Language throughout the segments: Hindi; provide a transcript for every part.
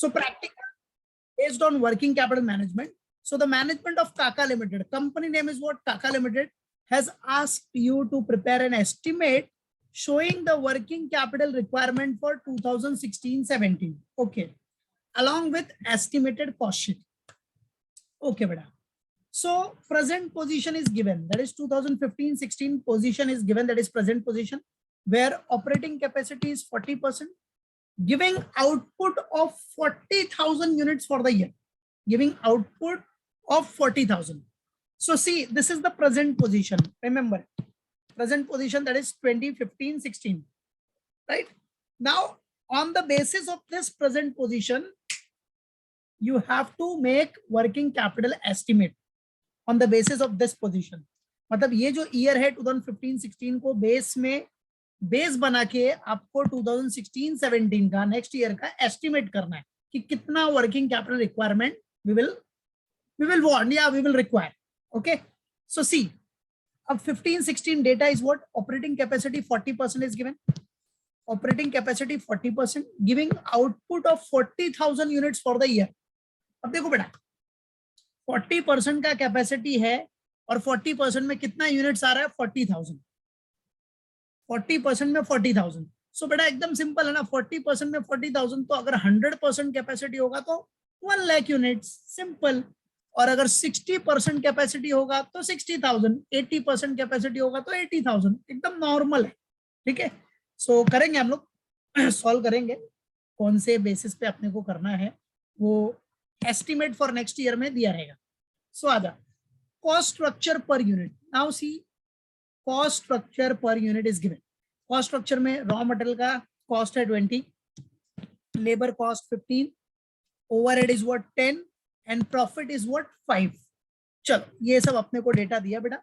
So practical based on working capital management. So the management of Tata Limited, company name is what? Tata Limited, has asked you to prepare an estimate showing the working capital requirement for 2016-17. Okay, along with estimated cost sheet. Okay, beta. So present position is given, that is 2015-16 position is given, that is present position, where operating capacity is 40%, giving output of 40,000 units for the year, giving output of 40,000. So see, this is the present position. Remember, present position, that is 2015-16, right? Now, on the basis of this present position, you have to make working capital estimate on the basis of this position. मतलब ये जो year है 2015-16 को बेस बना के आपको 2016-17 का नेक्स्ट ईयर का एस्टिमेट करना है कि कितना working capital requirement we will want, yeah, we will require. Okay, so see, अब 15-16 data is what? Operating capacity 40% is given. Operating capacity 40%, giving output of 40,000 units for the year. अब देखो बेटा, 40% का कैपेसिटी है और 40% में कितना यूनिट्स आ रहा है? 40,000. 40% में 40,000. सो बेटा एकदम सिंपल है ना, 40% में 40,000, तो अगर 100% कैपेसिटी होगा तो 1 लाख यूनिट्स, सिंपल. और अगर 60% कैपेसिटी होगा तो 60,000, 80% कैपेसिटी होगा तो 80,000, एकदम नॉर्मल है. ठीक है, सो करेंगे हम लोग, सॉल्व करेंगे. कौन से बेसिस पे अपने को करना है वो एस्टिमेट फॉर नेक्स्ट ईयर में दिया रहेगा. सो आजा cost structure per unit. Now see, cost structure per unit is given. Cost structure में रॉ मटेरियल का कॉस्ट है 20, labour cost 15, overhead is what 10 and profit is what 5. चलो ये सब अपने को डेटा दिया बेटा.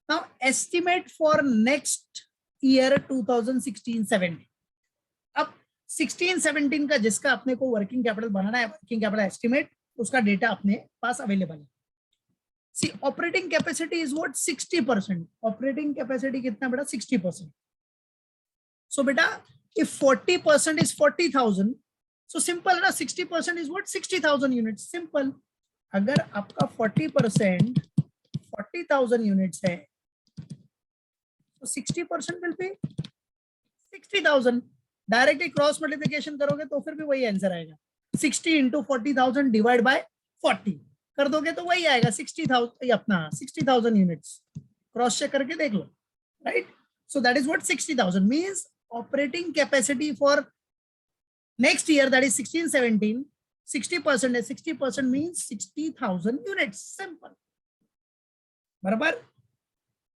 Now estimate for next year 2016-17. अब 16-17 का जिसका अपने को वर्किंग कैपिटल बनाना है, वर्किंग कैपिटल एस्टिमेट, उसका डेटा अपने पास अवेलेबल है. See operating capacity is what 60%. Operating capacity कितना बेटा? 60%. सो बेटा इफ 40% इज 40,000, सो सिंपल ना, 60% इज व्हाट 60,000 यूनिट्स. सिंपल. अगर आपका 40% 40,000 यूनिट्स है तो 60% will be 60,000. Directly cross multiplication करोगे तो फिर भी वही आंसर आएगा. 60 इंटू 40,000 डिवाइड बाय 40 कर दोगे तो वही आएगा 60,000, अपना 60,000 यूनिट्स. क्रॉस चेक करके देख लो, right? So that is what 60,000 means operating capacity for next year, that is 16-17, 60% है. 60% मींस 60,000 यूनिट्स. सिंपल, बराबर.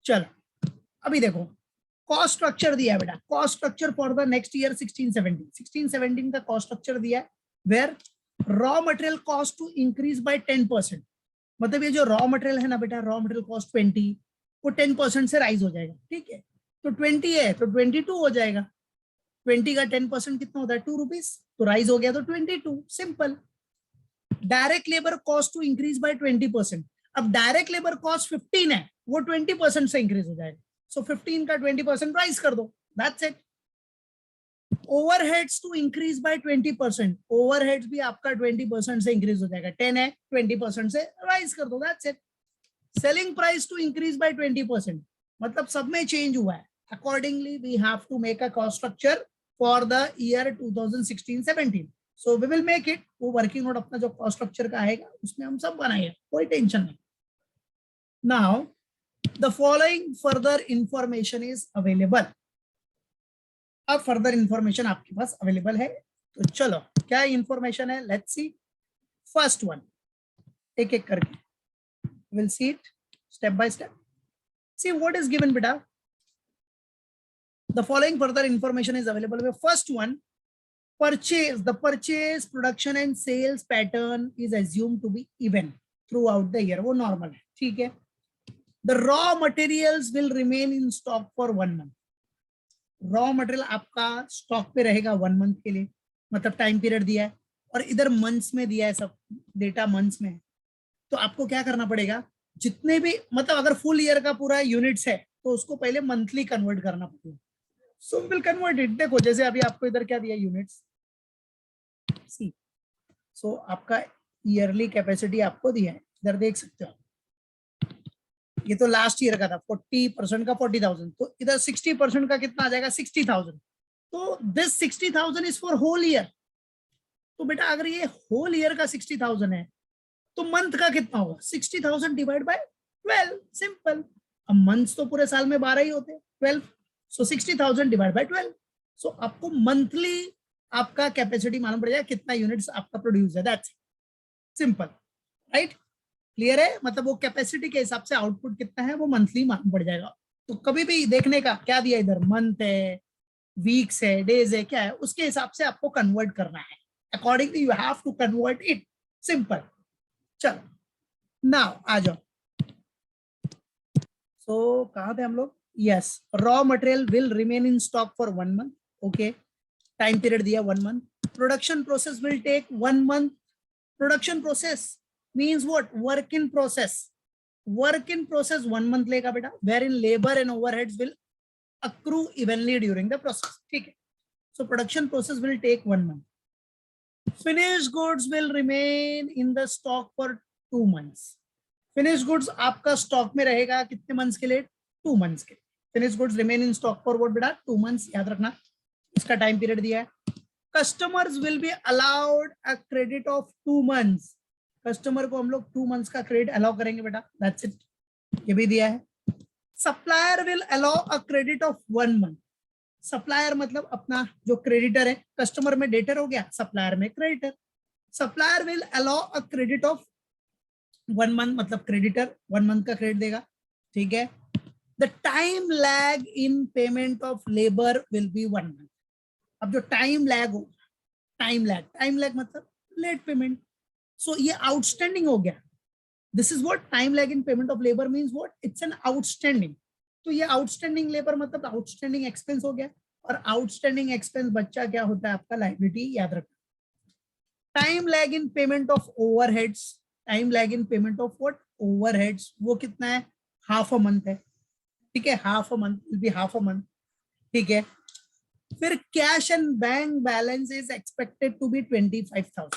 चलो अभी देखो कॉस्ट स्ट्रक्चर दिया है बेटा. Cost structure for the next year 16-17 का कॉस्ट स्ट्रक्चर दिया है, where raw material cost to increase by 10%. मतलब ये जो रॉ मटेरियल है ना बेटा, रॉ मटेरियल कॉस्ट 20, वो 10% से राइज हो जाएगा. ठीक है, तो 20 है तो 22 हो जाएगा. 20 का 10% कितना होता है? 2 रुपीज, तो राइज हो गया तो 22. Simple. Direct labour cost to increase by 20%. अब डायरेक्ट लेबर कॉस्ट 15 है, वो 20% से इंक्रीज हो जाएगा. सो 15 का 20% राइज कर दो, that's it. Overheads to increase by 20%. Overheads भी आपका 20% से इंक्रीज हो जाएगा. 10 है, 20% से राइज कर दो, that's it. Selling price to increase by 20%. मतलब सब में चेंज हुआ है. Accordingly we have to make a cost structure for the year 2016-17. So we will make it. वो वर्किंग नोट अपना जो कॉस्ट स्ट्रक्चर का आएगा उसमें हम सब बनाएंगे, कोई टेंशन नहीं. Now the following further information is available. अब फर्दर इंफॉर्मेशन आपके पास अवेलेबल है, तो चलो क्या इंफॉर्मेशन है, लेट्स सी. फर्स्ट वन, एक एक करके will see it step by step. See what is given बेटा. The following further information is available. First one, purchase. The purchase, production and sales pattern is assumed to be even throughout the year. वो नॉर्मल है, ठीक है. The raw materials will remain in stock for 1 month. Raw material आपका स्टॉक पे रहेगा 1 मंथ के लिए, मतलब टाइम पीरियड दिया है, और इधर मंथ्स में दिया है, सब डेटा मंथ्स में है. तो आपको क्या करना पड़ेगा, जितने भी मतलब अगर फुल ईयर का पूरा यूनिट्स है तो उसको पहले मंथली कन्वर्ट करना पड़ेगा. So will convert it. देखो जैसे अभी आपको इधर क्या दिया यूनिट्स, सी सो आपका ईयरली कैपेसिटी आपको दिया है, इधर देख सकते हो। ये तो लास्ट ईयर का था, 40% का 40,000, तो इधर 60% का कितना आ जाएगा 60,000। तो this 60,000 is for whole year. तो बेटा अगर ये होल ईयर का 60,000 है तो मंथ का कितना होगा 60,000 डिवाइड बाय 12, सिंपल। अब मंथ्स तो पूरे साल में 12 ही होते हैं, 12, सो 60,000 डिवाइड बाय 12। सो आपको मंथली आपका कैपेसिटी मालूम पड़ जाएगा कितना यूनिट्स आपका प्रोड्यूस है, दैट्स सिंपल, राइट। क्लियर है, मतलब वो कैपेसिटी के हिसाब से आउटपुट कितना है वो मंथली मालूम पड़ जाएगा। तो कभी भी देखने का क्या दिया इधर, मंथ है, वीक्स है, डेज है, क्या है, उसके हिसाब से आपको कन्वर्ट करना है। Accordingly you have to convert it, simple. चलो नाउ आ जाओ। सो कहां थे हम लोग, yes, raw material will remain in stock for 1 month, okay, time period दिया 1 month. Production process will take 1 month. Production process means what, work in process, work in process 1 month लेगा बेटा, wherein labor and overheads will accrue evenly during the process, ठीक है। so production process will take 1 month। finished goods will remain in the stock for 2 months। finished goods आपका स्टॉक में रहेगा कितने मंथ्स के लिए, 2 मंथ्स के। finished goods remain in stock for what बेटा, 2 months, याद रखना, इसका टाइम पीरियड दिया है। customers will be allowed a credit of 2 months। Customer को हम लोग 2 मंथ्स का क्रेडिट अलाउ करेंगे बेटा, दैट्स इट, ये भी दिया है। Supplier will allow a credit of 1 month. Supplier मतलब अपना जो क्रेडिटर है, कस्टमर में डेटर हो गया, सप्लायर में creditor. Supplier will allow a credit of 1 month, मतलब क्रेडिटर 1 मंथ का क्रेडिट देगा, ठीक है। The time lag in payment of labour will be 1 month. अब जो टाइम लैग हो, टाइम लैग मतलब लेट पेमेंट, सो ये आउटस्टैंडिंग हो गया। This is what time lag in payment of labour means what, it's an outstanding. तो ये आउटस्टैंडिंग लेबर मतलब आउटस्टैंडिंग एक्सपेंस हो गया, और आउटस्टैंडिंग एक्सपेंस बच्चा क्या होता है आपका, लायबिलिटी, याद रखना। Time lag in payment of overheads, time lag in payment of what, overheads, वो कितना है, हाफ अ मंथ है, ठीक है, half a month will be half a month, ठीक है। फिर cash and bank balance is expected to be 25,000।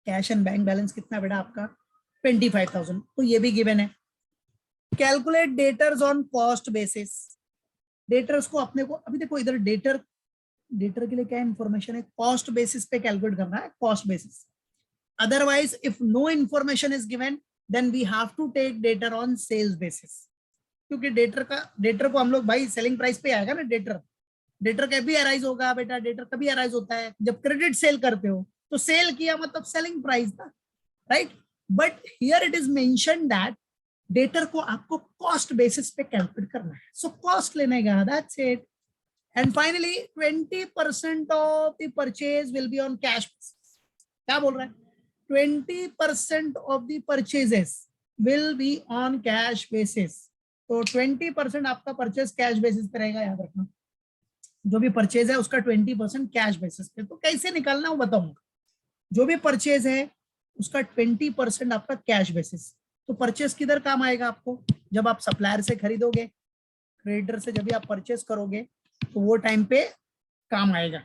Cash and bank balance कितना बेटा आपका, 25,000, तो ये भी गिवन है। Calculate debtors on cost basis. Debtors को अपने को, अभी देखो इधर डेटर के लिए क्या इंफॉर्मेशन है, कॉस्ट बेसिस पे कैलकुलेट करना है, cost basis. Otherwise if no information is given then we have to take debtor on sales basis, क्योंकि डेटर को हम लोग भाई सेलिंग प्राइस पे आएगा ना। डेटर कभी अराइज होगा बेटा, डेटर कभी अराइज होता है जब क्रेडिट सेल करते हो, तो सेल किया मतलब सेलिंग प्राइस था, right. But here it is mention that debtor को आपको कॉस्ट बेसिस पे कैलकुलेट करना है, सो कॉस्ट लेने का, that's it. And finally 20% of the purchase will be on cash. क्या बोल रहा है, 20% of the purchases will be on cash basis. तो 20% आपका परचेज कैश बेसिस पे रहेगा, याद रखना। जो भी परचेज है उसका 20% कैश बेसिस पे। तो कैसे निकालना वो बताऊंगा। जो भी परचेज है उसका 20% आपका कैश बेसिस। तो परचेज किधर काम आएगा आपको, जब आप सप्लायर से खरीदोगे, क्रेडिटर से जब भी आप परचेज करोगे तो वो टाइम पे काम आएगा।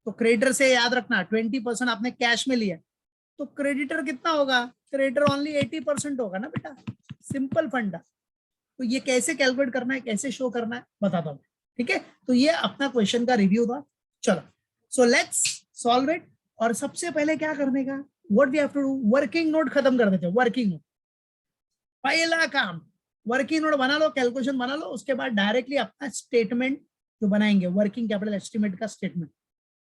तो क्रेडिटर से याद रखना 20% आपने कैश में लिया, तो क्रेडिटर कितना होगा, क्रेडिटर ओनली 80% होगा ना बेटा, सिंपल फंडा। तो ये कैसे कैलकुलेट करना है, कैसे शो करना है बताता हूँ, ठीक है। तो ये अपना क्वेश्चन का रिव्यू था, चलो सो लेट्स सॉल्व इट। और सबसे पहले क्या करने का, what we have to do, working note खत्म कर देते हैं। वर्किंग नोट पहला काम, वर्किंग नोट बना लो, कैलकुलेशन बना लो, उसके बाद डायरेक्टली अपना स्टेटमेंट जो बनाएंगे, वर्किंग कैपिटल एस्टिमेट का स्टेटमेंट,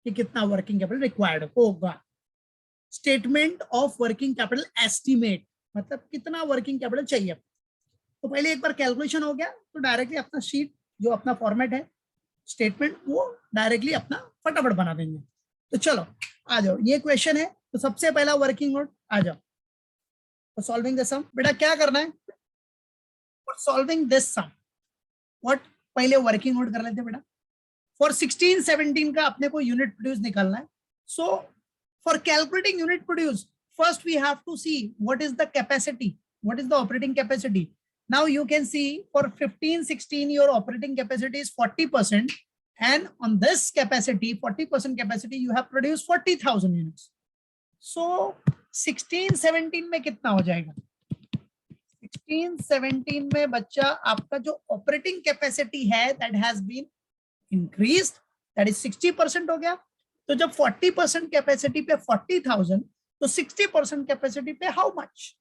कि कितना वर्किंग कैपिटल रिक्वायर्ड होगा। Statement of working capital estimate मतलब कितना वर्किंग कैपिटल चाहिए। तो पहले एक बार कैलकुलेशन हो गया तो डायरेक्टली अपना शीट जो अपना फॉर्मेट है स्टेटमेंट, वो डायरेक्टली अपना फटाफट बना देंगे। तो चलो आ जाओ, ये क्वेश्चन है, तो सबसे पहला वर्किंग नोट आ जाओ। तो सॉल्विंग द सम, बेटा क्या करना है, सॉल्विंग दिस सम व्हाट, पहले वर्किंग नोट कर लेते बेटा। फॉर 16-17 का अपने को यूनिट प्रोड्यूस निकालना है। So for calculating unit produce, first we have to see what is the capacity, what is the operating capacity. Now you can see for 15-16 your operating capacity is 40%, and on this capacity 40% capacity you have produced 40,000 units. सो 16-17 में कितना हो जाएगा? 16-17 में बच्चा आपका जो ऑपरेटिंग कैपेसिटी है that has been increased, that is 60% हो गया। तो जब 40% कैपेसिटी पे 40,000, तो 60% कैपेसिटी पे हाउ मच?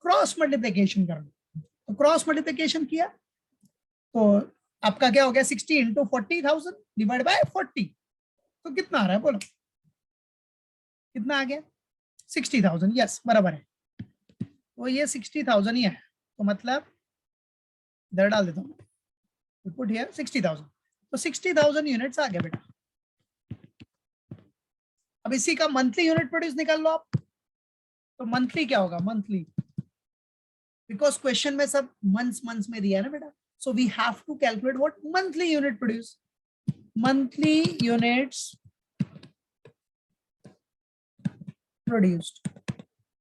क्रॉस मल्टीप्लिकेशन करना। तो क्रॉस मल्टीप्लिकेशन किया तो आपका क्या हो गया? 60 इंटू 40,000 डिवाइड बाय 40, तो कितना आ रहा है बोलो? कितना आ गया? 60,000। यस, बराबर है। तो ये 60,000 ही है, तो मतलब इधर डाल देता हूँ, पुट हियर 60,000। तो 60,000 यूनिट्स आ गया बेटा। अब इसी का मंथली यूनिट प्रोड्यूस निकाल लो आप। तो मंथली क्या होगा? मंथली, बिकॉज क्वेश्चन में सब मंथ्स में दिया है ना बेटा, so we have to calculate what monthly unit produce. Monthly units produced,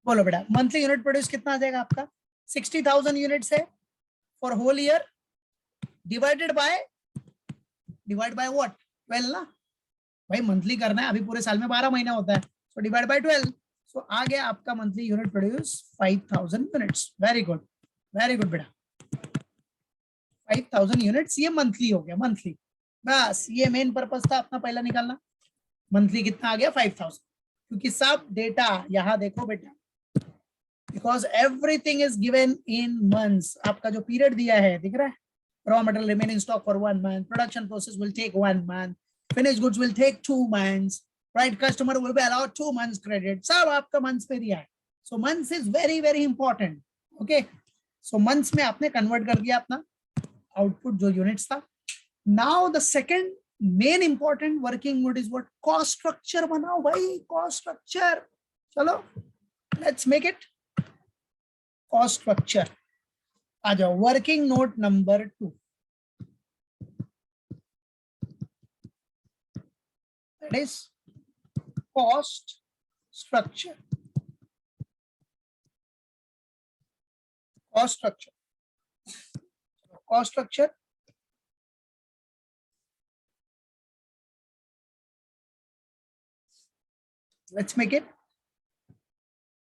बोलो बेटा मंथली यूनिट प्रोड्यूस कितना आ जाएगा आपका? 60,000 यूनिट्स है for whole year, divide by what? 12 ना भाई, मंथली करना है, अभी पूरे साल में 12 महीना होता है, सो डिवाइड बाय 12। सो आ गया आपका monthly unit produce 5,000 units. Very good बेटा, 5,000 यूनिट्स ये मंथली हो गया, मंथली। बस ये मेन पर्पस था अपना पहला निकालना, मंथली कितना आ गया? 5,000। क्योंकि सब डेटा यहाँ देखो बेटा, because everything is given in months. आपका जो पीरियड दिया है दिख रहा है, raw material remain in stock for 1 month, production process will take 1 month, finished goods will take 2 months, right? Customer will be allowed 2 months credit, सब आपका months पे दिया है। So months is very very important, okay? So months में आपने convert कर दिया अपना output जो units था। Now the second main important working mode is what? Cost structure बनाओ भाई, cost structure। चलो let's make it cost structure। आ जाओ, working note number 2, that is cost structure। cost structure, cost structure let's make it,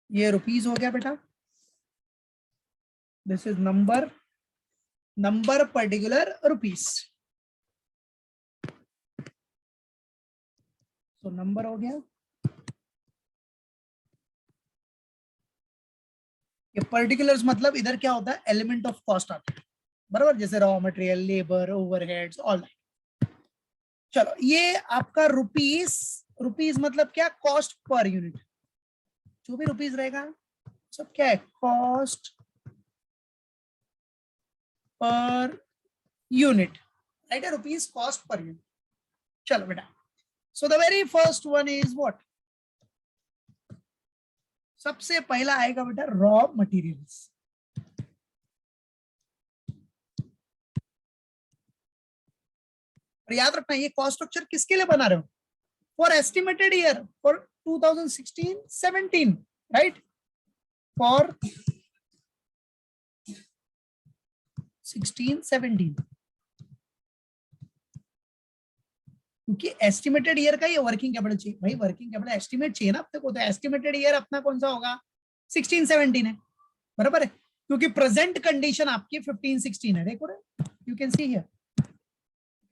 ये रुपीस हो गया बेटा, this is number particular rupees. तो नंबर हो गया, ये पर्टिकुलर्स मतलब इधर क्या होता है? एलिमेंट ऑफ कॉस्ट आता है, बराबर, जैसे raw material, labour, overheads, all that. चलो ये आपका रुपीस मतलब क्या? Cost per unit. जो भी रुपीस रहेगा सब क्या है? कॉस्ट पर यूनिट, राइट है? Rupees cost per unit. चलो बेटा, so the very first one is what? सबसे पहला आएगा बेटा रॉ मटेरियल्स। और याद रखना ये कॉस्ट स्ट्रक्चर किसके लिए बना रहे हो? For estimated year for 2016-17, right? For 16-17, क्योंकि एस्टिमेटेड ईयर का ये वर्किंग कैपिटल चाहिए भाई, वर्किंग कैपिटल एस्टिमेट चाहिए ना अपने को, तो एस्टिमेटेड ईयर अपना कौन सा होगा? 16-17 है, बराबर है, क्योंकि प्रेजेंट कंडीशन आपकी 15-16 है। देखो you can see here,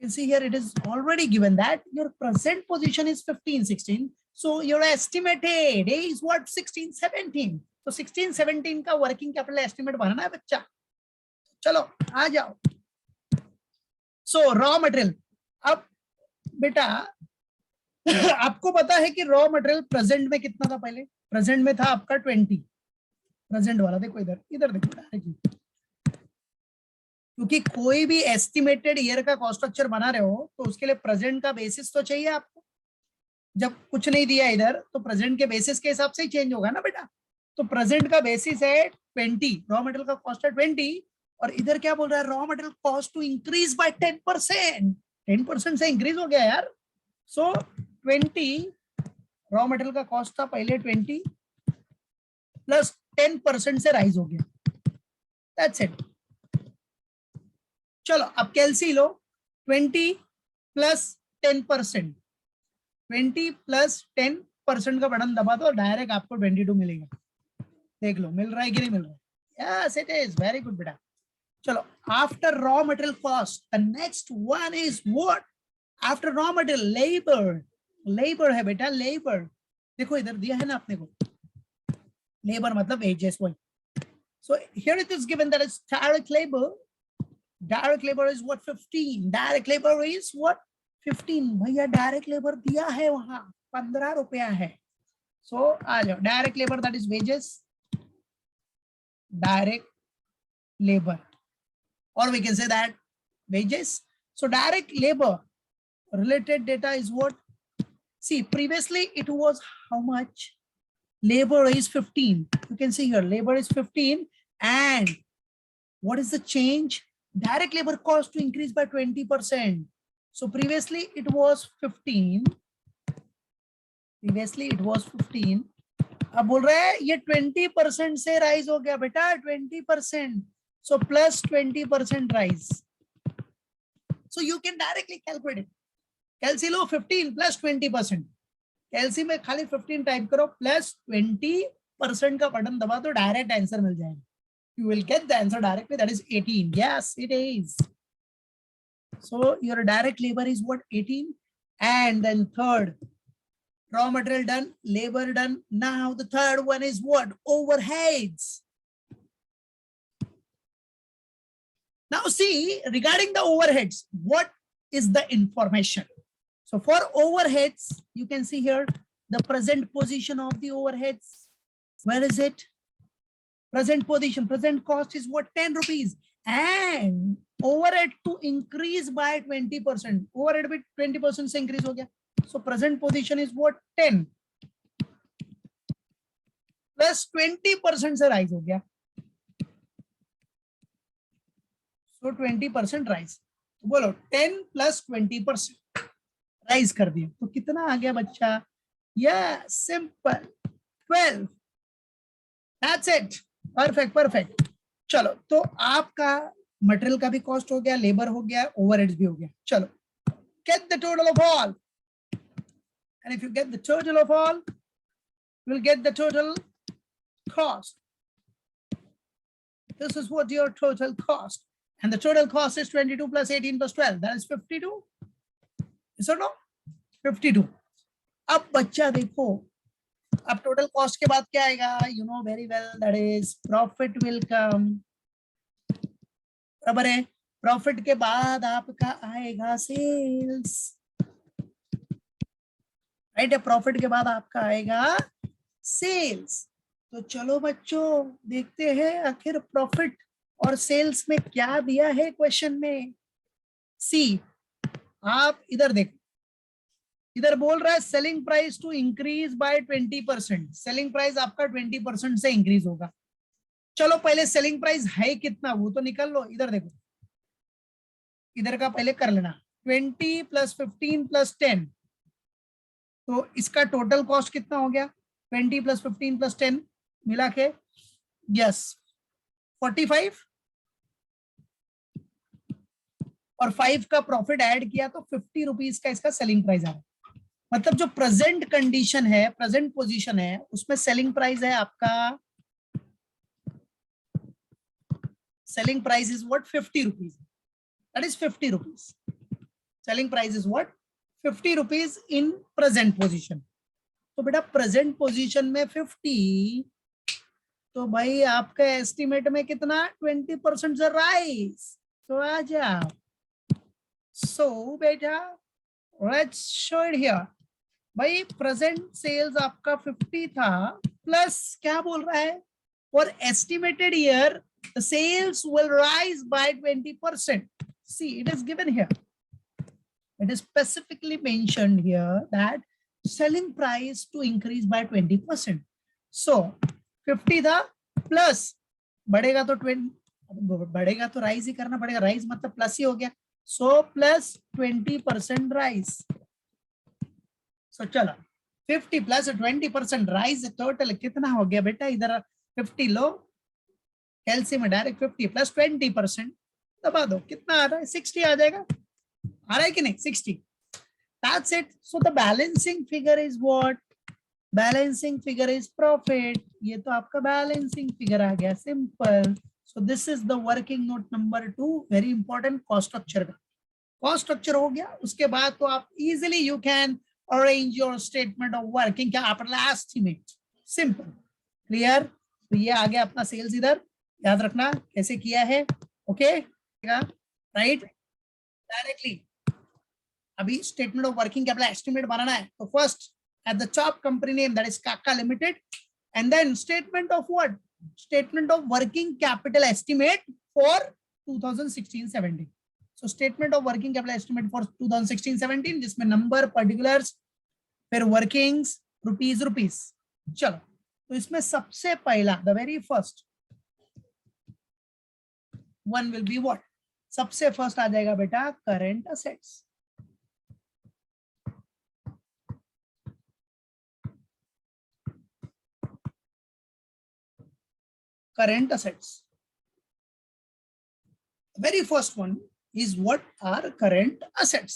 you can see here it is already given that your present position is 15-16, so your estimated is what? 16-17। तो 16-17 का वर्किंग कैपिटल एस्टिमेट बनाना है बच्चा। चलो आ जाओ, सो रॉ मटेरियल। अब बेटा आपको पता है कि रॉ मटेरियल प्रेजेंट में कितना था? पहले प्रेजेंट में था आपका 20, प्रेजेंट वाला देखो इधर, इधर देखो डायरेक्टली, क्योंकि कोई भी एस्टिमेटेड ईयर का कॉस्ट स्ट्रक्चर बना रहे हो तो उसके लिए प्रेजेंट का बेसिस तो चाहिए आपको। जब कुछ नहीं दिया इधर तो प्रेजेंट के बेसिस के हिसाब से ही चेंज होगा ना बेटा। तो प्रेजेंट का बेसिस है 20, रॉ मटेरियल का कॉस्ट है 20, और इधर क्या बोल रहा है? Raw material cost to increase by 10%। 10% से इंक्रीज हो गया यार। सो 20 रॉ मटेरियल का कॉस्ट था पहले 20 प्लस 10% से राइज हो गया, दैट्स इट। चलो अब कैलसी लो, 20 प्लस 10%, 20 प्लस 10 20% का बटन दबा दो डायरेक्ट आपको 22 मिलेगा। देख लो मिल रहा है कि नहीं मिल रहा है? Yes it is, very good बेटा। चलो after raw material cost the next one is what? After raw material labour. Labour है बेटा, लेबर। देखो इधर दिया है ना अपने को, लेबर मतलब वेजेस वही। So here it is given that it's direct labor. Direct labor is what? 15. Direct labor is what? 15. भैया डायरेक्ट लेबर दिया है वहां 15 रुपया है। So आ जाओ, direct labour that is wages, direct labor, or we can say that wages. So direct labor related data is what? See, previously it was how much? Labor is 15. You can see here labor is 15, and what is the change? Direct labor cost to increase by 20%. So previously it was 15. Previously it was 15. अब बोल रहे हैं ये 20% से राइज हो गया बेटा, 20%. So plus 20% rise. So you can directly calculate it. कैलसी low 15 plus 20%. कैलसी में खाली 15 टाइप करो प्लस 20% का बटन दबा तो डायरेक्ट आंसर मिल जाएगा. You will get the answer directly, that is 18. Yes, it is. So your direct labor is what? 18. And then third, raw material done, labor done. Now the third one is what? Overheads. Now see, regarding the overheads, what is the information? So for overheads, you can see here the present position of the overheads. Where is it? Present position, present cost is what? 10 rupees. And overhead to increase by 20%. Overhead with 20% से increase हो गया. So present position is what? 10. Plus 20% से rise हो गया. So 20% rise. तो बोलो 10 plus 20% rise कर दिया. तो कितना आ गया बच्चा? Yeah, simple. 12. That's it. Perfect perfect. चलो तो आपका मटेरियल का भी कॉस्ट हो गया, लेबर हो गया, ओवरहेड्स भी हो गया. चलो get the total of all, and if you get the total of all, you will get the total cost. This is what your total cost, and the total cost is 22 plus 18 plus 12, that is 52. Is or no? 52. अब बच्चा देखो, अब टोटल कॉस्ट के बाद क्या आएगा? You know very well, that is profit will come. बराबर है. प्रॉफिट के बाद आपका आएगा सेल्स, राइट है. प्रॉफिट के बाद आपका आएगा सेल्स. तो चलो बच्चों देखते हैं आखिर प्रॉफिट और सेल्स में क्या दिया है क्वेश्चन में. सी, आप इधर देखो, इधर बोल रहा है selling price to increase by 20%. Selling price आपका 20% से इंक्रीज होगा. चलो पहले सेलिंग प्राइस है कितना वो तो निकल लो. इधर देखो, इधर का पहले कर लेना. 20 plus 15 plus 10, तो इसका टोटल कॉस्ट कितना हो गया? 20 plus 15 plus 10 मिला के यस 45, और 5 का प्रॉफिट ऐड किया तो 50 रुपीज का इसका सेलिंग प्राइस आ रहा है. मतलब जो प्रेजेंट कंडीशन है, प्रेजेंट पोजीशन है, उसमें सेलिंग प्राइस है आपका, selling price is what? 50 rupees. That is 50 rupees. Selling price is what? 50 rupees in present position. तो बेटा प्रेजेंट पोजीशन में 50, तो भाई आपका एस्टिमेट में कितना? 20% से राइज. तो आ जाओ. सो बेटा लेट्स शो इट हियर. भाई प्रेजेंट सेल्स आपका 50 था, प्लस क्या बोल रहा है? For estimated year the sales will rise by 20%. See it is given here, it is specifically mentioned here that selling price to increase by 20%. So 50 था, प्लस बढ़ेगा तो 20, बढ़ेगा तो राइज ही करना पड़ेगा. राइज मतलब प्लस ही हो गया. So plus 20% rise. So चलो 50 plus 20% राइज टोटल कितना हो गया बेटा? इधर 50 लो, कैलसी में डायरेक्ट 50 plus 20% दबा दो, कितना आ रहा है? 60 आ जाएगा. आ रहा है कि नहीं? 60. That's it. So the balancing figure is what? Balancing figure is profit, ये तो आपका बैलेंसिंग फिगर आ गया, simple. So this is the working note number 2, very important cost structure का। कॉस्ट स्ट्रक्चर हो गया, उसके बाद तो आप easily you can arrange your statement of working capital estimate, simple, clear. तो ये आ गया अपना सेल्स, इधर याद रखना कैसे किया है, ओके राइट। डायरेक्टली अभी statement of working capital estimate बनाना है, तो first at the top company name, that is Kaka Limited, and then statement of what? Statement of working capital estimate for 2016-17. So statement of working capital estimate for 2016-17 जिसमें number, particulars, फिर workings, rupees. चलो, तो इसमें सबसे पहला the very first one will be what? सबसे first आ जाएगा बेटा current assets. Current assets. Very first one is what are current assets.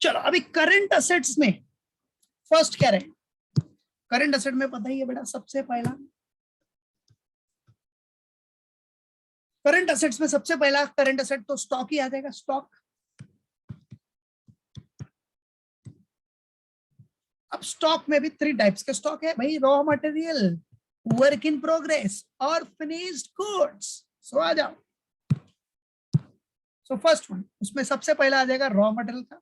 चलो अभी current assets में first क्या रहे? current asset में पता ही है बेटा, सबसे पहला current assets में सबसे पहला current asset तो stock ही आ जाएगा, stock। अब stock में भी 3 टाइप्स के stock है भाई, raw material, work in progress और finished goods। सो आ जाओ, सो फर्स्ट वन, उसमें सबसे पहला आ जाएगा रॉ मटेरियल का।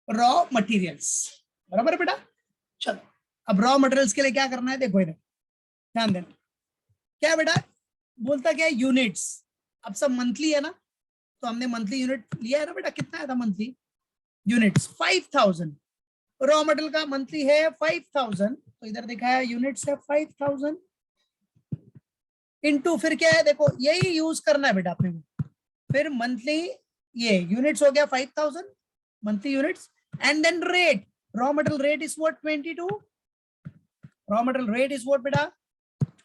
रॉ मटेरियल्स, बराबर बेटा। चलो अब रॉ मटेरियल्स के लिए क्या करना है, देखो इधर ध्यान देना, क्या बेटा बोलता क्या है, यूनिट्स। अब सब मंथली है ना, तो हमने मंथली यूनिट लिया है ना बेटा, कितना आया था मंथली यूनिट्स 5000, रॉ मटेरियल का मंथली है 5000, तो इधर दिखाया यूनिट्स है 5000 इनटू फिर क्या है, देखो यही यूज करना है बेटा अपने को, फिर मंथली ये यूनिट्स हो गया 5000 monthly units, and then rate, raw material rate is what 22, raw material rate is what बेटा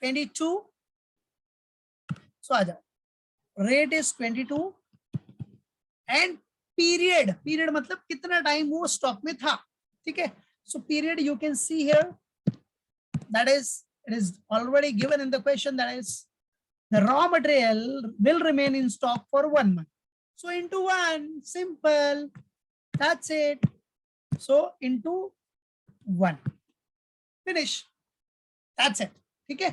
22। सो आ जाओ, rate is 22 and period, period मतलब कितना टाइम वो स्टॉक में था, ठीक है। So period you can see here, that is it is already given in the question, that is the raw material will remain in stock for 1 month, so into 1, simple, that's it, so into 1, finish, that's it, ठीक है।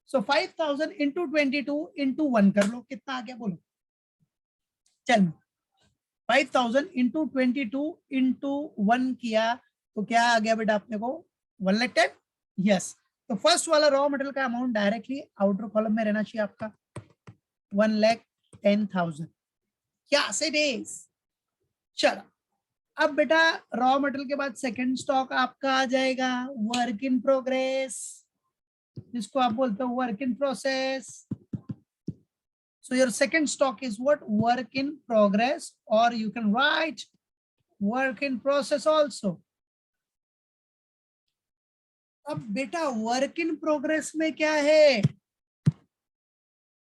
so 5000 into 22 into 1 कर लो, कितना आ गया बोलो, चल 5000 into 22 into 1 किया तो क्या आ गया बेटा अपने को 110, यस। तो फर्स्ट वाला रॉ मटेरियल का अमाउंट डायरेक्टली आउटर कॉलम में रहना चाहिए आपका 1,10,000, यस इट इज। चलो अब बेटा रॉ मटेरियल के बाद सेकंड स्टॉक आपका आ जाएगा वर्क इन प्रोग्रेस, जिसको आप बोलते हो work in process. So your second stock is what? Work in progress, or you can write work in process also. अब बेटा वर्क इन प्रोग्रेस में क्या है,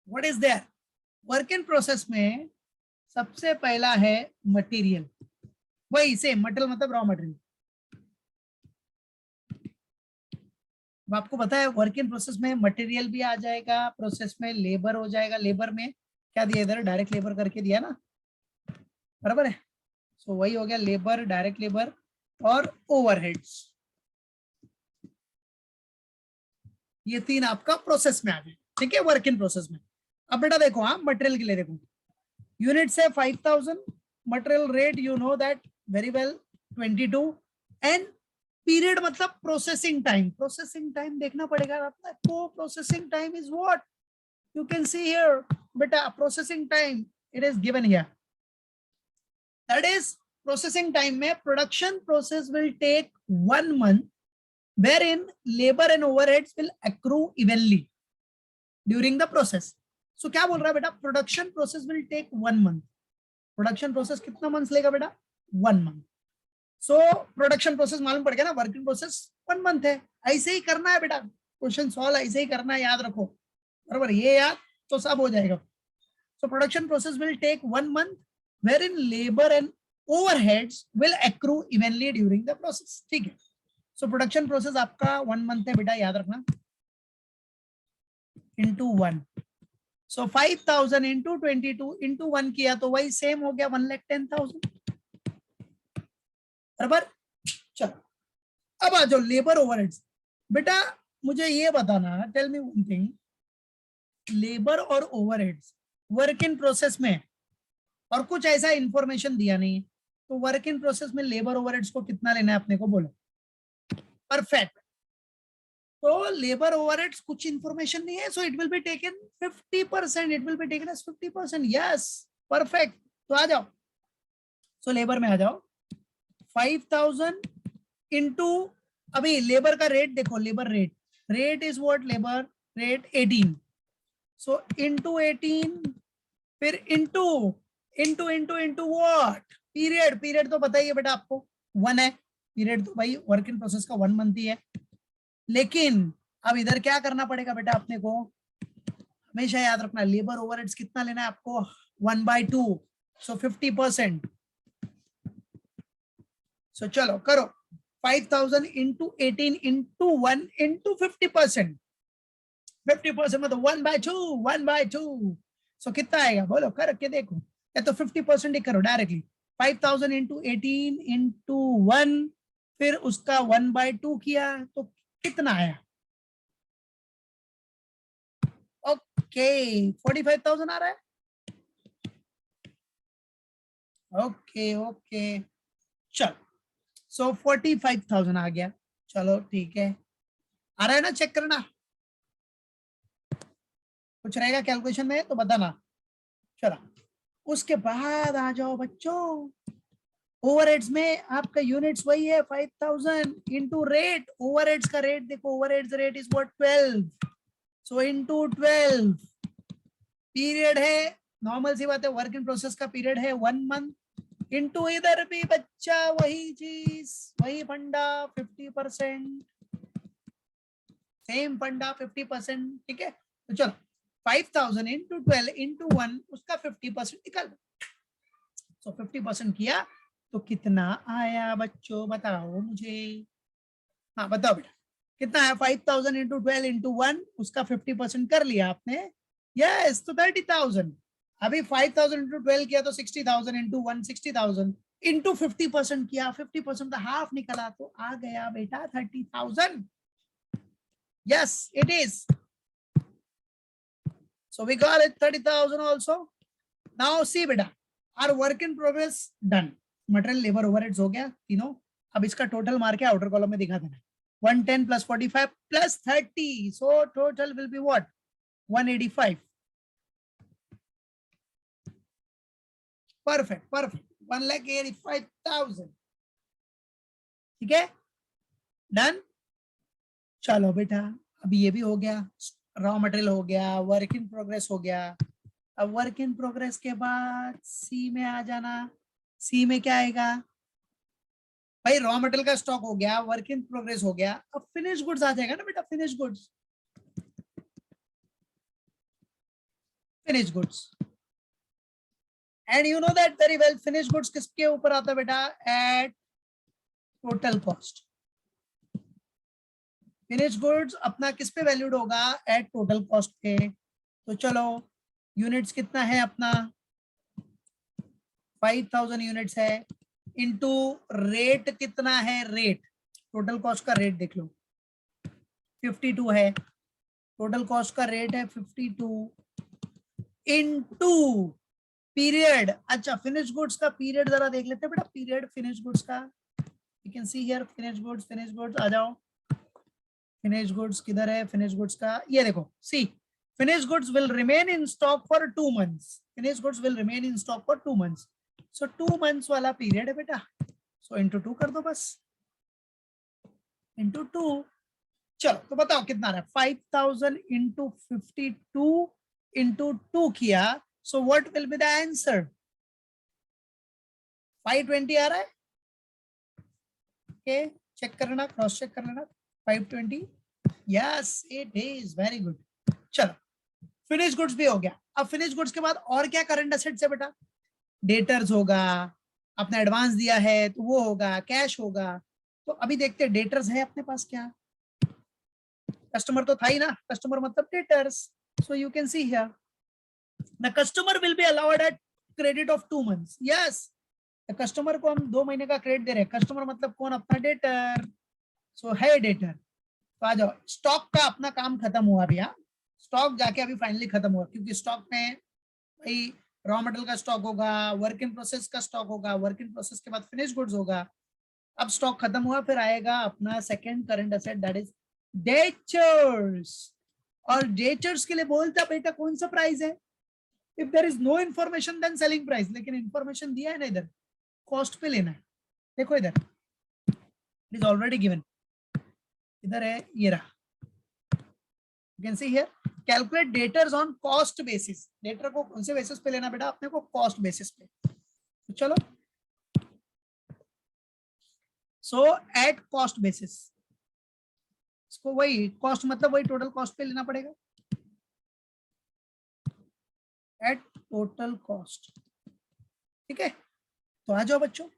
what is there, work in process में सबसे पहला है मटेरियल, वही सेम मटेरियल मतलब रॉ मटेरियल। आपको पता है वर्क इन प्रोसेस में मटेरियल भी आ जाएगा, प्रोसेस में लेबर हो जाएगा, लेबर में क्या दिया इधर डायरेक्ट लेबर करके दिया ना, बराबर है। सो वही हो गया लेबर, डायरेक्ट लेबर और ओवरहेड्स, ये 3 आपका प्रोसेस में आ गए, ठीक है, वर्क इन प्रोसेस में। अब बेटा देखो, हाँ मटेरियल के लिए देखो, यूनिट्स है 5000, material rate you know that very well 22, and period मतलब प्रोसेसिंग टाइम, प्रोसेसिंग टाइम देखना पड़ेगा आपको, processing time is what you can see here बेटा, processing time it is given here, that is processing time में production process will take 1 month, wherein labor and overheads will accrue evenly during the process. So क्या बोल रहा है बेटा, production process will take 1 month, production process कितना मंथ लेगा बेटा 1 month। सो प्रोडक्शन प्रोसेस मालूम पड़ गया ना, वर्किंग प्रोसेस 1 month है, ऐसे ही करना है बेटा, क्वेश्चन सॉल्व ऐसे ही करना है, याद रखो, बराबर, ये याद तो सब हो जाएगा। So production process will take 1 month, wherein labor and overheads will accrue evenly during the process. ठीक है. So production process आपका 1 month है बेटा, याद रखना, into 1. So 5,000 into 22 into 1 किया तो वही सेम हो गया 1,10,000. बराबर. चलो अब आ जाओ लेबर ओवरहेड्स. बेटा मुझे ये बताना, tell me one thing, labour और ओवरहेड्स वर्क इन प्रोसेस में, और कुछ ऐसा इंफॉर्मेशन दिया नहीं, तो वर्क इन प्रोसेस में लेबर ओवरहेड्स को कितना लेना है अपने को, बोलो. परफेक्ट. तो लेबर ओवरहेड्स कुछ इंफॉर्मेशन नहीं है, so it will be taken 50%, it will be taken as 50%. Yes, perfect. तो आ जाओ, सो लेबर में आ जाओ. 5,000 इंटू, अभी लेबर का रेट देखो, labour rate is what, labour rate 18. So into 18, फिर into into into into what, period तो बताइए बेटा आपको 1 है. पीरियड तो भाई वर्क इन प्रोसेस का 1 मंथ ही है. लेकिन अब इधर क्या करना पड़ेगा बेटा अपने को, हमेशा याद रखना, लेबर ओवरहेड्स कितना लेना है आपको, 1/2. सो 50%. सो चलो करो, 5,000 इंटू 18 इंटू 1 इंटू 50%. 50% मतलब 1/2. सो कितना आएगा बोलो, करके देखो, या तो 50% ही करो डायरेक्टली. 5,000 इंटू 18 इंटू 1, फिर उसका 1/2 किया तो कितना आया, ओके 45,000 आ रहा है. ओके चलो, सो 45,000 आ गया. चलो ठीक है, आ रहा है ना, चेक करना, कुछ रहेगा कैलकुलेशन में तो बताना. चलो उसके बाद आ जाओ बच्चों, ओवरहेड्स में आपका यूनिट्स वही है 5,000 इंटू रेट. ओवरहेड्स का रेट देखो, overheads rate is what 12. So into 12. Period है, नॉर्मल सी बात है, वर्क इन प्रोसेस का पीरियड है 1 मंथ. इंटू इधर भी बच्चा वही चीज, वही फंडा 50%, सेम फंडा 50%. ठीक है, तो चलो 5,000 इंटू 12 इंटू 1, उसका 50% निकाल दो. सो 50% किया तो कितना आया बच्चों, बताओ मुझे. हाँ बताओ बेटा कितना है, 5,000 इंटू 12 इंटू 1, उसका 50% कर लिया आपने. यस, तो 30,000. अभी 5,000 इंटू 12 किया तो 60,000 इंटू 1 60,000 इंटू 50% किया, 50% हाफ निकला तो आ गया बेटा 30,000. Yes it is. So we got it 30,000 also. Now see बेटा, our work in progress done. Material labor overheads हो गया तीनों. अब इसका टोटल मार के आउटर कॉलम में दिखा देना, 110 plus 45 plus 30. So total will be what, 185. Perfect. 1,85,000. ठीक है, डन. चलो बेटा अभी ये भी हो गया, रॉ मटेरियल हो गया, वर्क इन प्रोग्रेस हो गया. अब वर्क इन प्रोग्रेस के बाद सी में आ जाना. सी में क्या आएगा भाई, रॉ मटेरियल का स्टॉक हो गया, वर्क इन प्रोग्रेस हो गया. अब फिनिश गुड्स आ जाएगा ना बेटा, finish goods. And you know that very well, finish goods किसके ऊपर आता है बेटा, at total cost. Finish goods अपना किस पे वैल्यूड होगा, एट टोटल कॉस्ट पे. तो चलो यूनिट्स कितना है अपना, 5,000 यूनिट्स है, इनटू रेट कितना है, रेट टोटल कॉस्ट का रेट देख लो 52 है, टोटल कॉस्ट का रेट है 52 इनटू पीरियड. अच्छा फिनिश गुड्स का पीरियड जरा देख लेते हैं बेटा, पीरियड फिनिश गुड्स का. You can see here finish goods आ जाओ. फिनिश गुड्स किधर है, फिनिश गुड्स का ये देखो, see finish goods will remain in stock for 2 months. Finish goods will remain in stock for 2 months. So 2 months वाला पीरियड है बेटा, सो इंटू 2 कर दो बस, इंटू 2. चलो तो बताओ कितना आ रहा है, 5,000 इंटू 52 इंटू 2 किया. So what will be the answer, 520 आ रहा है. ओके चेक कर लेना, क्रॉस चेक कर लेना, 520. Yes it is very good. चलो फिनिश गुड्स भी हो गया। अब फिनिश गुड्स के बाद और क्या करंट एसेट्स है बेटा? डेटर्स होगा, अपना एडवांस दिया है तो वो होगा, कैश होगा। तो अभी देखते हैं डेटर्स है अपने पास क्या? कस्टमर तो था ही ना, कस्टमर मतलब debtors. So you can see here the customer will be allowed at credit of 2 months। Yes, customer को हम 2 महीने का क्रेडिट दे रहे हैं। कस्टमर मतलब कौन? अपना डेटर। सो है डेटर। तो आ जाओ, स्टॉक का अपना काम खत्म हुआ अभी। हाँ, स्टॉक जाके अभी फाइनली खत्म हुआ, क्योंकि स्टॉक में भाई रॉ मटेरियल का स्टॉक होगा, वर्क इन प्रोसेस का स्टॉक होगा, वर्क इन प्रोसेस के बाद फिनिश गुड्स होगा। अब स्टॉक खत्म हुआ, फिर आएगा अपना second current asset, that is debtors. और डेचर्स के लिए बोलता बेटा कौन सा प्राइस है? If there is no information then selling price. लेकिन इंफॉर्मेशन दिया है ना, इधर कॉस्ट पे लेना है। देखो इधर इट इज ऑलरेडी गिवन, इधर है, ये रहा। You can see here, calculate debtors on cost basis। Debtor को कौन से बेसिस पे लेना बेटा? अपने को कॉस्ट बेसिस पे। तो चलो, सो एट कॉस्ट बेसिस, इसको वही कॉस्ट मतलब वही टोटल कॉस्ट पे लेना पड़ेगा, एट टोटल कॉस्ट। ठीक है, तो आ जाओ बच्चों।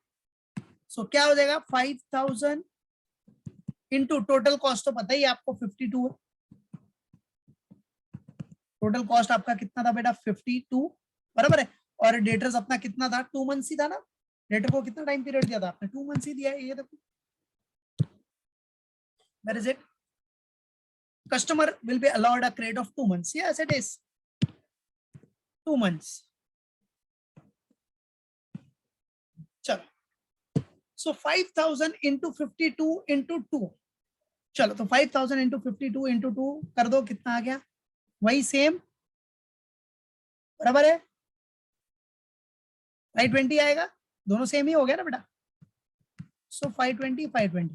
सो क्या हो जाएगा? 5000 इंटू टोटल कॉस्ट तो पता ही आपको 52 है। टोटल कॉस्ट आपका कितना था बेटा? 52, बराबर है। और डेटर्स अपना कितना था? 2 months ही था ना। डेटर को कितना टाइम पीरियड दिया था आपने? 2 months ही दिया है। ये देखो, where is it? Customer will be allowed a credit of 2 months। Yes, it is 2 months। चलो, so 5000 into 52 into 2। चलो, तो 5000 into 52 into 2 कर दो, कितना आ गया? वही सेम, बराबर है। 520 आएगा, दोनों सेम ही हो गया ना बेटा। सो 520 520,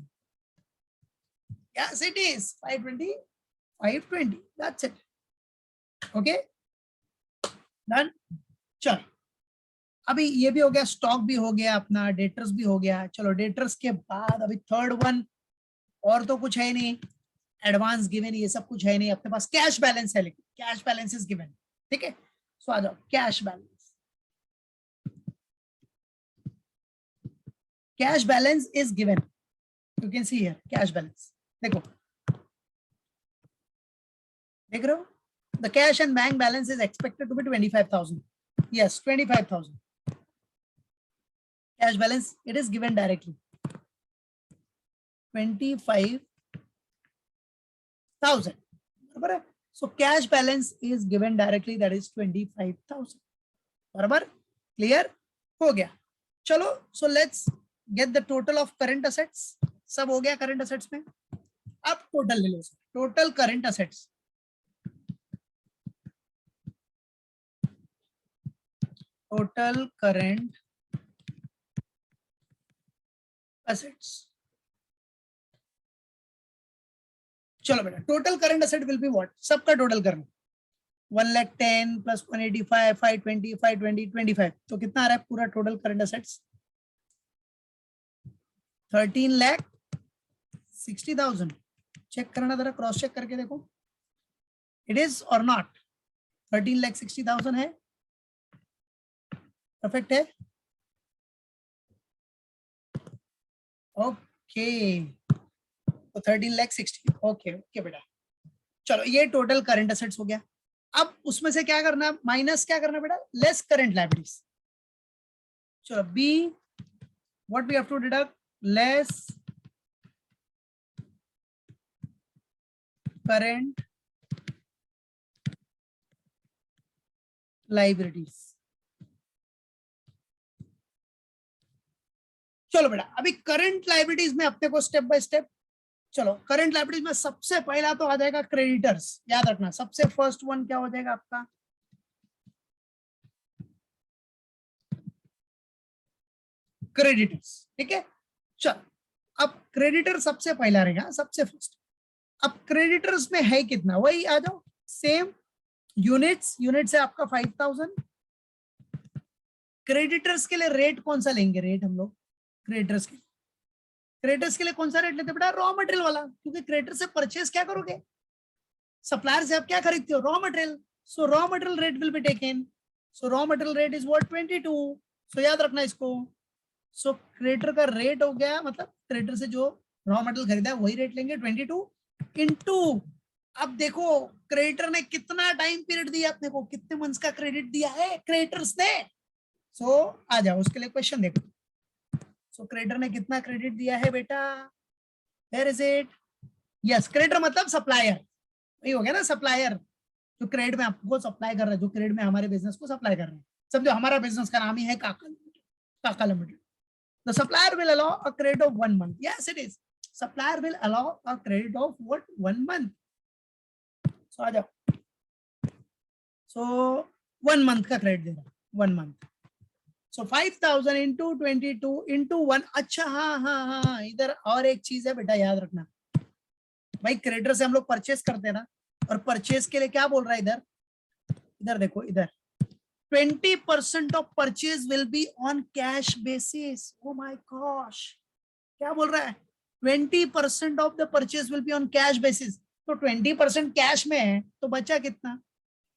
yes it is 520 520, that's it। okay, done. चलो, अभी ये भी हो गया, स्टॉक भी हो गया अपना, डेटर्स भी हो गया। चलो, डेटर्स के बाद अभी थर्ड वन, और तो कुछ है नहीं, एडवांस गिवन, ये सब कुछ है नहीं अपने पास। कैश बैलेंस है, लेकिन कैश बैलेंस इज गिवन। ठीक है, सो आ जाओ, cash balance. Cash balance is given, you can see here cash balance. देखो, देख रहे हो? The cash and bank balance is expected to be 25,000। Yes, 25,000 cash balance, it is given directly 25,000, बराबर है। so cash balance is given directly, that is 25,000, बराबर, क्लियर हो गया। चलो, so let's get the total of current assets। सब हो गया करंट असेट्स में। अब टोटल ले लो, total current assets, total current assets। चलो बेटा, total current asset will be what? सबका टोटल करना, 1,10,000 प्लस 185, 520, 520, 25, तो कितना आ रहा है पूरा टोटल करंट असेट्स? 13,60,000। चेक करना जरा, क्रॉस चेक करके देखो, इट इज और नॉट? 13,60,000 है, परफेक्ट है। ओके, तो 13,60,000, ओके ओके बेटा। चलो, ये टोटल करंट असेट्स हो गया। अब उसमें से क्या करना? माइनस क्या करना बेटा? Less current liabilities. चलो, be what we have to deduct? Less current liabilities. चलो बेटा, अभी करंट लायबिलिटीज में अपने को स्टेप बाय स्टेप, चलो, करंट लायबिलिटीज में सबसे पहला तो आ जाएगा क्रेडिटर्स। याद रखना, सबसे फर्स्ट वन क्या हो जाएगा आपका? क्रेडिटर्स। ठीक है, चलो, अब क्रेडिटर सबसे पहला रहेगा, सबसे फर्स्ट। अब क्रेडिटर्स में है कितना? वही आ जाओ, सेम यूनिट्स, यूनिट से आपका 5,000। क्रेडिटर्स के लिए रेट कौन सा लेंगे? रेट हम लोग क्रेडिटर्स के लिए कौन सा रेट लेते बेटा? रॉ मटेरियल वाला, क्योंकि क्रेडिटर से परचेज क्या करोगे? सप्लायर से आप क्या खरीदते हो? Raw material. So raw material rate will be taken. So raw material rate is what? 22. So याद रखना इसको. So क्रेडिटर का रेट हो गया, मतलब क्रेडिटर से जो रॉ मटेरियल खरीदा है वही रेट लेंगे 22 इंटू. अब देखो क्रेडिटर ने कितना टाइम पीरियड दिया अपने को, कितने मंथ्स का क्रेडिट दिया है क्रेडिटर्स ने. सो आ जाओ उसके लिए क्वेश्चन देखो. सो क्रेडिटर ने कितना क्रेडिट दिया है बेटा? Where is it? Yes, creditor मतलब सप्लायर. वही हो गया ना, सप्लायर जो क्रेडिट में आपको सप्लाई कर रहा है, जो क्रेडिट में हमारे बिजनेस को सप्लाई कर रहे हैं. समझो हमारा बिजनेस का नाम ही है काका limited. The supplier will allow a credit of 1 month. Yes, it is. Supplier will allow a credit of what? 1 month. So आ जाओ. So 1 month का क्रेडिट दे रहा है. 1 month. So 5,000 into 22 into 1. अच्छा हाँ, इधर और एक चीज है बेटा, याद रखना भाई. क्रेडिटर से हम लोग परचेस करते हैं ना, और परचेस के लिए क्या बोल रहा है इधर? इधर देखो, इधर 20% of purchase will be on cash basis. Oh my gosh, क्या बोल रहा है? 20% of the purchase will be on cash basis. तो 20% कैश में है, तो बचा कितना?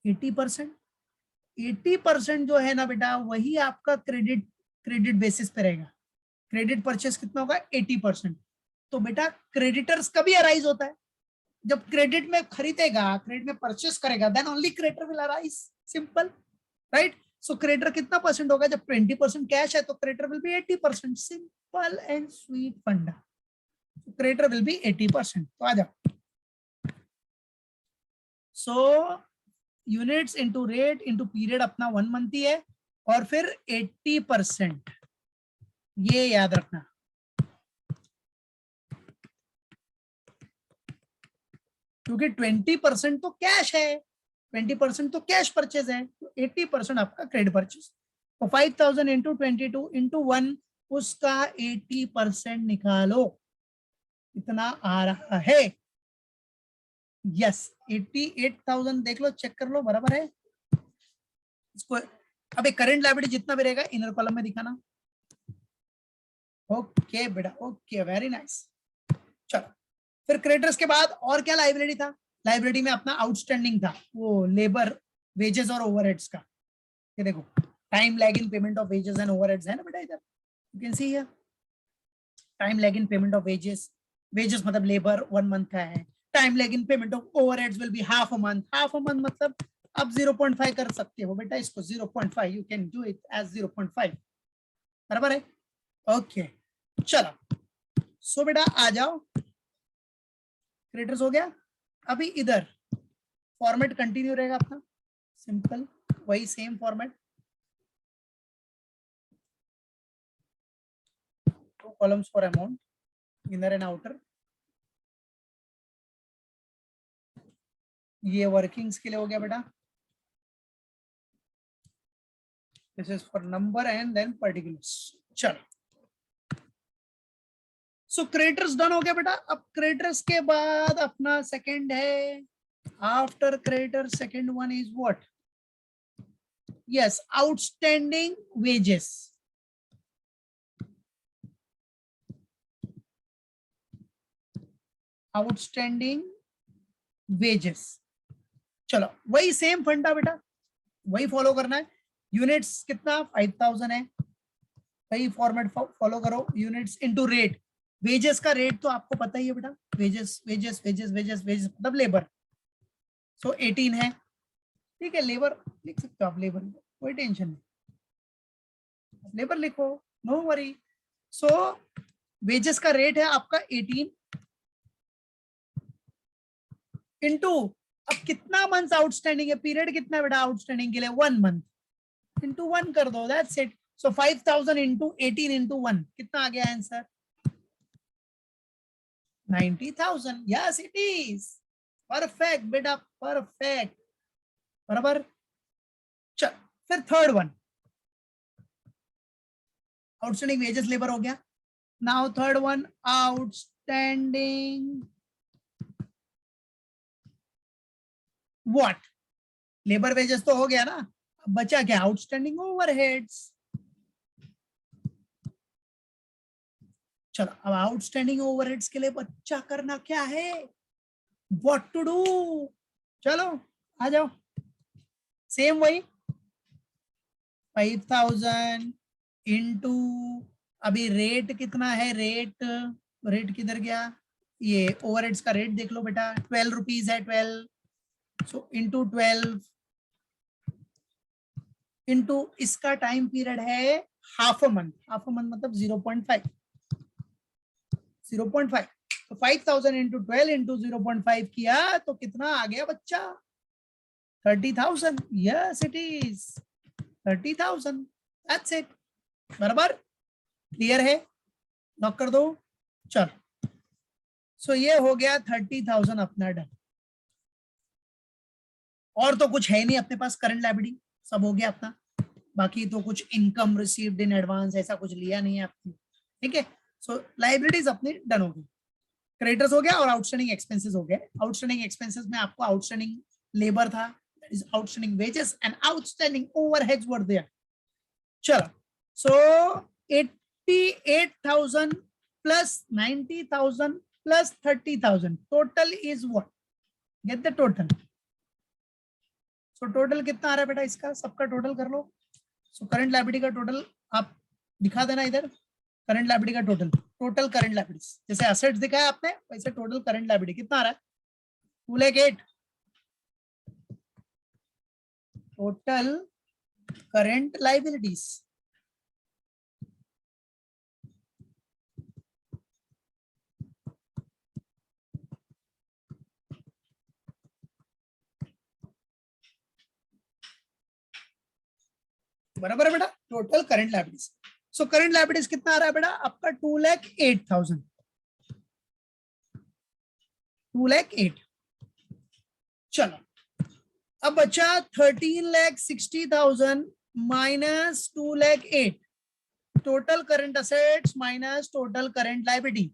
80%. 80% जो है ना बेटा, वही आपका क्रेडिट बेसिस पे रहेगा. क्रेडिट परचेस कितना होगा? 80%. तो बेटा क्रेडिटर्स कभी अराइज होता है जब क्रेडिट में खरीदेगा, क्रेडिट में परचेस करेगा, then only creditor will arise. Simple, right? So creditor कितना परसेंट होगा? जब 20% कैश है तो creditor will be 80%. Simple and sweet funda. Creditor will be 80%. तो आ जाओ. So units into rate into period अपना 1 मंथ ही है, और फिर 80%. ये याद रखना. क्योंकि 20% तो कैश है, 20% तो कैश परचेज है, तो 80% आपका क्रेडिट परचेज. तो 5,000 इंटू 22 इंटू 1, उसका 80% निकालो. इतना आ रहा है. यस, 88,000. देख लो, चेक कर लो, बराबर है इसको. अब एक करंट लायबिलिटी जितना भी रहेगा इनर कॉलम में दिखाना. ओके बेटा, ओके, वेरी नाइस. चलो, फिर क्रेडिटर्स के बाद और क्या लायबिलिटी था? लायबिलिटी में अपना आउटस्टैंडिंग था, वो लेबर, वेजेस और ओवरहेड्स का. ये देखो, time lag in payment of wages and overheads है ना बेटा इधर. You can see here time lag in payment of wages. Wages मतलब लेबर 1 मंथ का है. Time lag in payment of overheads will be half a month. Half a month मतलब आप 0.5 कर सकते हो बेटा इसको. 0.5 you can do it as 0.5. बराबर है? ओके, चलो. सो बेटा आ जाओ, क्रेडिटर्स हो गया. अभी इधर फॉर्मेट कंटिन्यू रहेगा अपना, सिंपल वही same format. 2 columns for amount, inner and outer. ये वर्किंग्स के लिए हो गया बेटा. This is for number and then particulars. चलो, सो क्रेडिटर्स डन हो गया बेटा. अब क्रेडिटर्स के बाद अपना सेकंड है. After creditor second one is what? Yes, outstanding wages. Outstanding wages. चलो, वही सेम फंडा बेटा, वही फॉलो करना है. यूनिट्स कितना? 5,000 है. वही फॉर्मेट फॉलो करो. Units into rate. वेजेस का रेट तो आपको पता ही है बेटा. Wages wages wages wages wages मतलब लेबर. सो 18 है. ठीक है, लेबर लिख सकते हो आप. लेबर, कोई टेंशन नहीं, लेबर लिखो, नो वरी. सो वेजेस का रेट है आपका 18 इंटू, अब कितना मंथ आउटस्टैंडिंग है? पीरियड कितना है बेटा आउटस्टैंडिंग के लिए? 1 मंथ. इंटू 1 कर दो, that's it. So 5,000 into 18 into 1, कितना आ गया answer? 90,000. Yes it is. Perfect बेटा, परफेक्ट, बराबर. चल, फिर third one, outstanding wages labour हो गया. Now third one, outstanding what? Labour wages तो हो गया ना. अब बचा क्या? Outstanding overheads. चलो, अब आउटस्टैंडिंग ओवरहेड्स के लिए बच्चा करना क्या है? What to do? चलो आ जाओ. सेम वही 5000 इंटू, अभी रेट कितना है, रेट किधर गया, ये ओवरहेड्स का रेट देख लो बेटा, 12 रुपीज है, 12, सो इंटू 12 इंटू इसका टाइम पीरियड है हाफ अ मंथ मतलब 0.5, 0.5, तो 5000 इंटू 12 इंटू 0.5 किया तो कितना आ गया बच्चा, 30,000। Yes it is 30,000, that's it. बराबर, क्लियर है, लॉक कर दो। चलो, सो ये हो गया 30,000 अपना डन। और तो कुछ है नहीं अपने पास, करंट लायबिलिटी सब हो गया अपना, बाकी तो कुछ इनकम रिसीव्ड इन एडवांस ऐसा कुछ लिया नहीं है आपने, ठीक है। सो लाइबिलिटीज अपनी डन हो गई, क्रेडिटर्स हो गया और आउटस्टैंडिंग एक्सपेंसेस हो गए। आउटस्टैंडिंग एक्सपेंसेस में आपको आउटस्टैंडिंग लेबर था, that is outstanding wages and outstanding overheads were there. चलो, सो 88,000 plus 90,000 plus 30,000 total is what, get the total. So total कितना आ रहा है बेटा इसका, सबका टोटल कर लो। सो करंट लायबिलिटी का टोटल आप दिखा देना इधर, करंट लायबिलिटी का टोटल करंट लायबिलिटीज, जैसे असेट्स दिखाया आपने वैसे टोटल करंट लायबिलिटी कितना आ रहा है, 2,08,000 टोटल करंट लायबिलिटीज। बराबर है बेटा, total current liabilities. So current liabilities कितना आ रहा है बेटा आपका, 2,08,000, 2,08,000। चलो, अब बचा 13,60,000 minus 2,08,000, total current assets minus total current liability,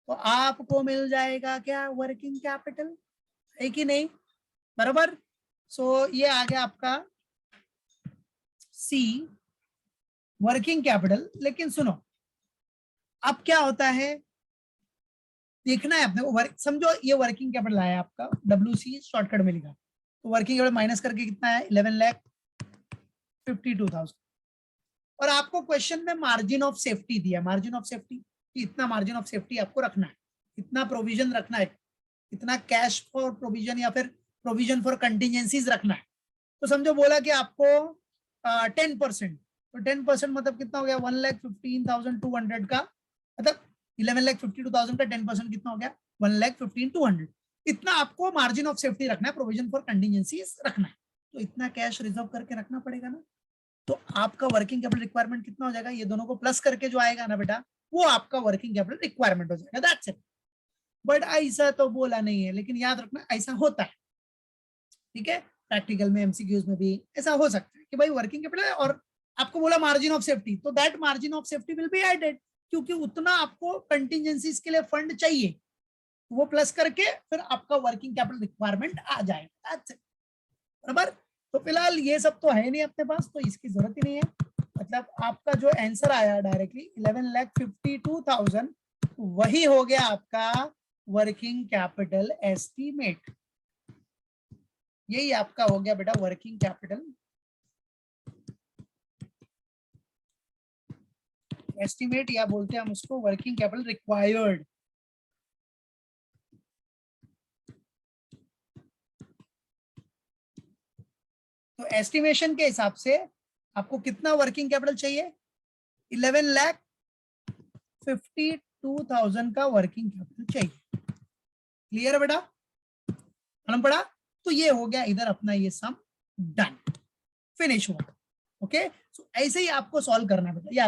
तो आपको मिल जाएगा क्या, वर्किंग कैपिटल, है कि नहीं। बराबर, सो ये आ गया आपका सी वर्किंग कैपिटल। लेकिन सुनो, अब क्या होता है देखना है अपने को, समझो ये वर्किंग कैपिटल आया आपका, WC शॉर्टकट में लिखा, तो वर्किंग कैपिटल माइनस करके कितना है, 11,52,000। और आपको क्वेश्चन में मार्जिन ऑफ सेफ्टी दिया, मार्जिन ऑफ सेफ्टी कि इतना मार्जिन ऑफ सेफ्टी आपको रखना है, इतना प्रोविजन रखना है, इतना कैश फॉर प्रोविजन या फिर प्रोविजन फॉर कंटिजेंसीज रखना है। तो समझो बोला कि आपको 10%, तो 10% मतलब कितना हो गया, 1,15,200 का, मतलब 11,52,000 का 10% कितना हो गया, 1,15,200। इतना आपको मार्जिन ऑफ सेफ्टी रखना है, प्रोविजन फॉर कंटिजेंसीज रखना है, तो इतना कैश रिजर्व करके रखना पड़ेगा ना। तो आपका वर्किंग कैपिटल रिक्वायरमेंट कितना हो जाएगा, ये दोनों को प्लस करके जो आएगा ना बेटा, वो आपका वर्किंग कैपिटल रिक्वायरमेंट हो जाएगा, दैट्स इट। बट ऐसा तो बोला नहीं है, लेकिन याद रखना ऐसा होता है, ठीक है। प्रैक्टिकल में एमसीक्यूज में भी ऐसा हो सकता है कि भाई वर्किंग कैपिटल है और आपको बोला मार्जिन ऑफ सेफ्टी, तो that margin of safety will be added, क्योंकि उतना आपको कंटिजेंसीज के लिए फंड चाहिए, वो प्लस करके फिर आपका वर्किंग कैपिटल रिक्वायरमेंट आ जाएगा, दैट्स इट। बराबर, तो फिलहाल ये सब तो है नहीं अपने पास, तो इसकी जरूरत ही नहीं है। मतलब आपका जो आंसर आया डायरेक्टली 11,52,000 वही हो गया आपका वर्किंग कैपिटल एस्टीमेट, यही आपका हो गया बेटा वर्किंग कैपिटल एस्टीमेट, या बोलते हैं हम उसको वर्किंग कैपिटल रिक्वायर्ड। तो एस्टिमेशन के हिसाब से आपको कितना वर्किंग कैपिटल चाहिए, 11,52,000 का वर्किंग कैपिटल चाहिए। क्लियर है बेटा, मालूम पड़ा। तो ये हो गया इधर अपना ये सम डन, फिनिश हुआ। ओके, सो ऐसे ही आपको सॉल्व करना है बेटा।